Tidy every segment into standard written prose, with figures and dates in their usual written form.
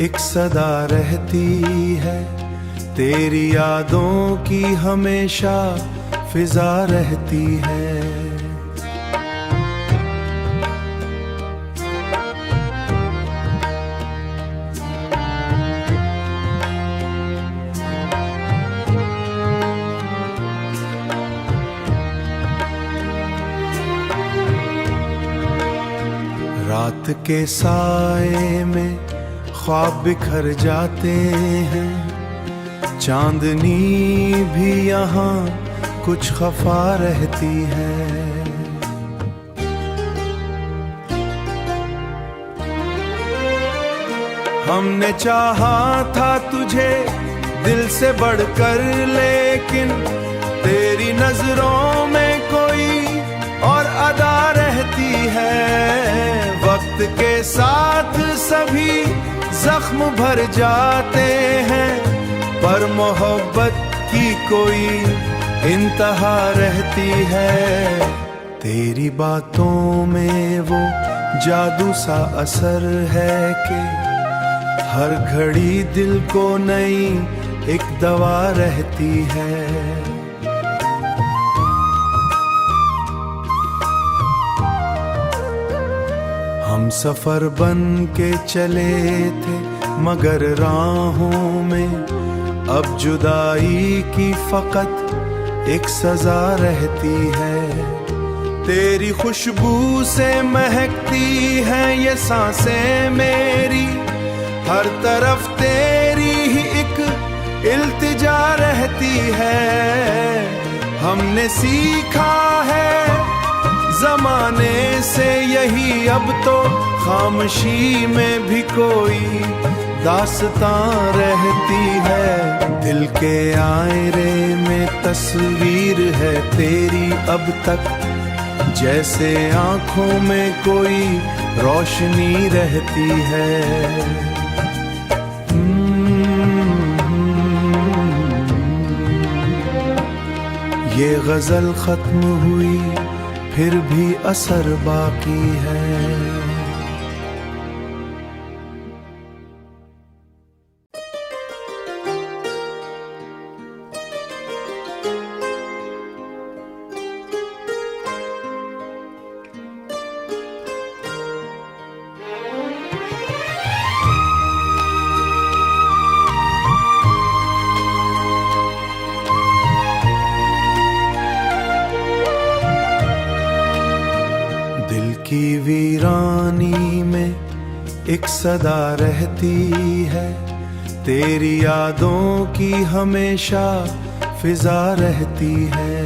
एक सदा रहती है, तेरी यादों की हमेशा फिजा रहती है। रात के साए में ख्वाब बिखर जाते हैं, चांदनी भी यहाँ कुछ खफा रहती है। हमने चाहा था तुझे दिल से बढ़कर, लेकिन तेरी नजरों में कोई और अदा रहती है। वक्त के साथ सभी जख्म भर जाते हैं, पर मोहब्बत की कोई इंतहा रहती है। तेरी बातों में वो जादू सा असर है कि हर घड़ी दिल को नई एक दवा रहती है। हम सफर बन के चले थे मगर राहों में अब जुदाई की फकत एक सजा रहती है। तेरी खुशबू से महकती है ये सांसें मेरी, हर तरफ तेरी ही एक इल्तिजा रहती है। हमने सीखा है जमाने से यही, अब तो खामोशी में भी कोई दास्तां रहती है। दिल के आईने में तस्वीर है तेरी अब तक, जैसे आंखों में कोई रोशनी रहती है। ये गजल खत्म हुई फिर भी असर बाकी है। की वीरानी में एक सदा रहती है, तेरी यादों की हमेशा फिजा रहती है।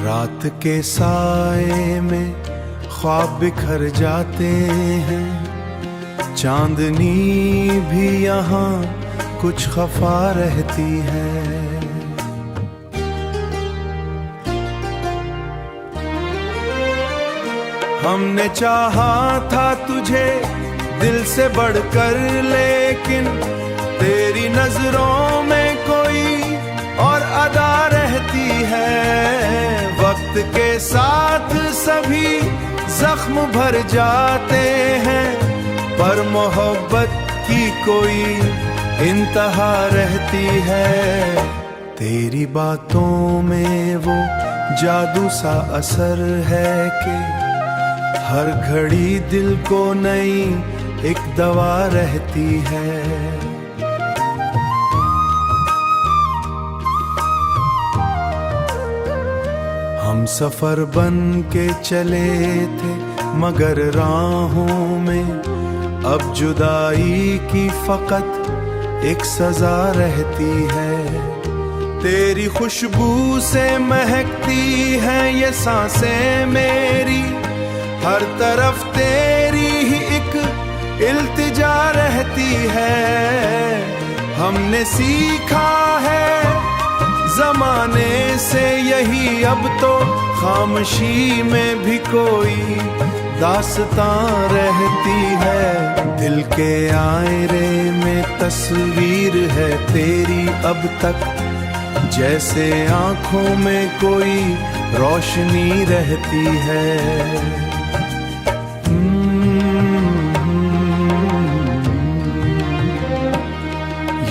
रात के साए में ख्वाब बिखर जाते हैं, चांदनी भी यहाँ कुछ खफा रहती है। हमने चाहा था तुझे दिल से बढ़कर, लेकिन तेरी नजरों में कोई और अदा रहती है। वक्त के साथ सभी जख्म भर जाते हैं, पर मोहब्बत की कोई इंतहा रहती है। तेरी बातों में वो जादू सा असर है कि हर घड़ी दिल को नई एक दवा रहती है। हम सफर बन के चले थे मगर राहों में अब जुदाई की फकत एक सजा रहती है। तेरी खुशबू से महकती है ये सांसें मेरी, हर तरफ तेरी ही एक इल्तिजा रहती है। हमने सीखा है जमाने से यही अब तो खामोशी में भी कोई दास्तां रहती है। दिल के आईने में तस्वीर है तेरी अब तक, जैसे आंखों में कोई रोशनी रहती है।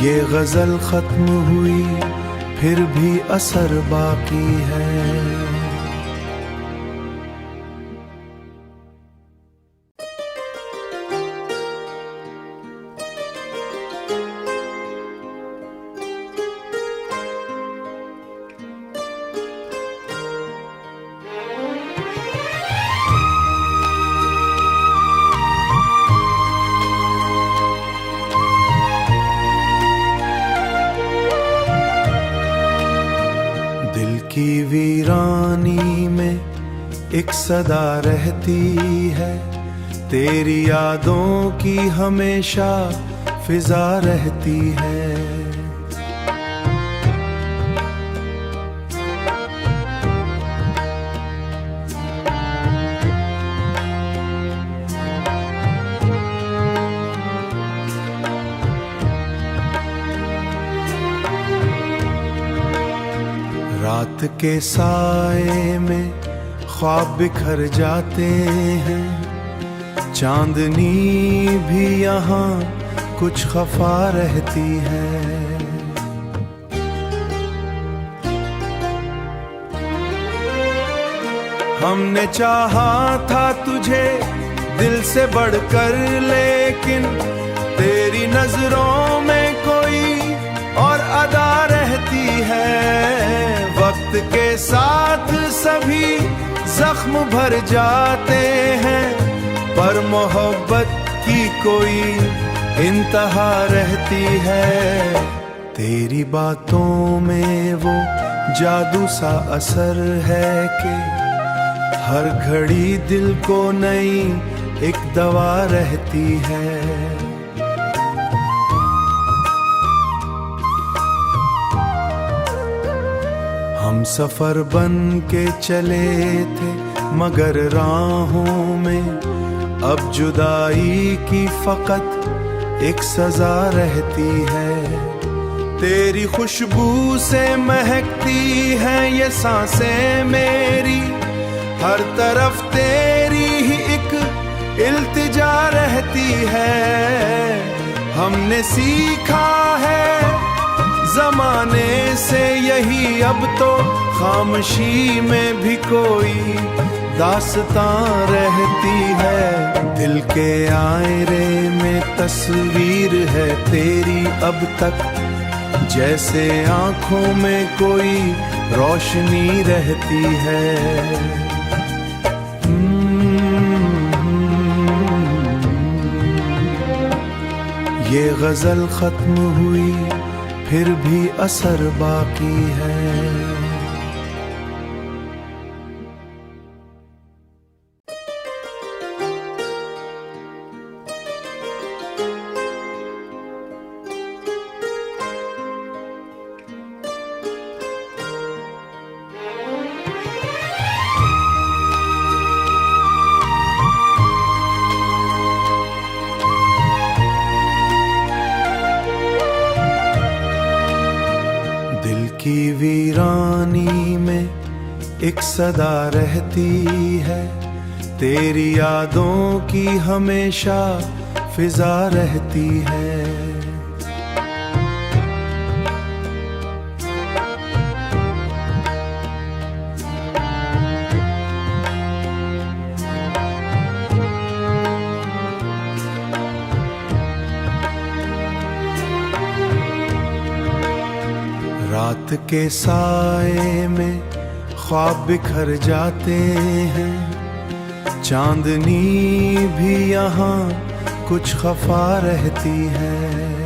ये गजल खत्म हुई फिर भी असर बाकी है। की वीरानी में एक सदा रहती है, तेरी यादों की हमेशा फिजा रहती है। रात के साए में ख्वाब बिखर जाते हैं, चांदनी भी यहाँ कुछ खफा रहती है। हमने चाहा था तुझे दिल से बढ़कर, लेकिन तेरी नजरों में कोई और अदा रहती है। वक्त के साथ सभी जख्म भर जाते हैं, पर मोहब्बत की कोई इंतहा रहती है। तेरी बातों में वो जादू सा असर है कि हर घड़ी दिल को नई एक दवा रहती है। हम सफर बन के चले थे मगर राहों में अब जुदाई की फकत एक सजा रहती है। तेरी खुशबू से महकती है ये सांसें मेरी, हर तरफ तेरी ही एक इल्तिजा रहती है। हमने सीखा है जमाने से यही अब तो खामोशी में भी कोई दास्तां रहती है। दिल के आईने में तस्वीर है तेरी अब तक, जैसे आंखों में कोई रोशनी रहती है। ये गजल खत्म हुई फिर भी असर बाकी है। की वीरानी में एक सदा रहती है, तेरी यादों की हमेशा फिजा रहती है। रात के साए में ख्वाब बिखर जाते हैं, चांदनी भी यहाँ कुछ खफा रहती है।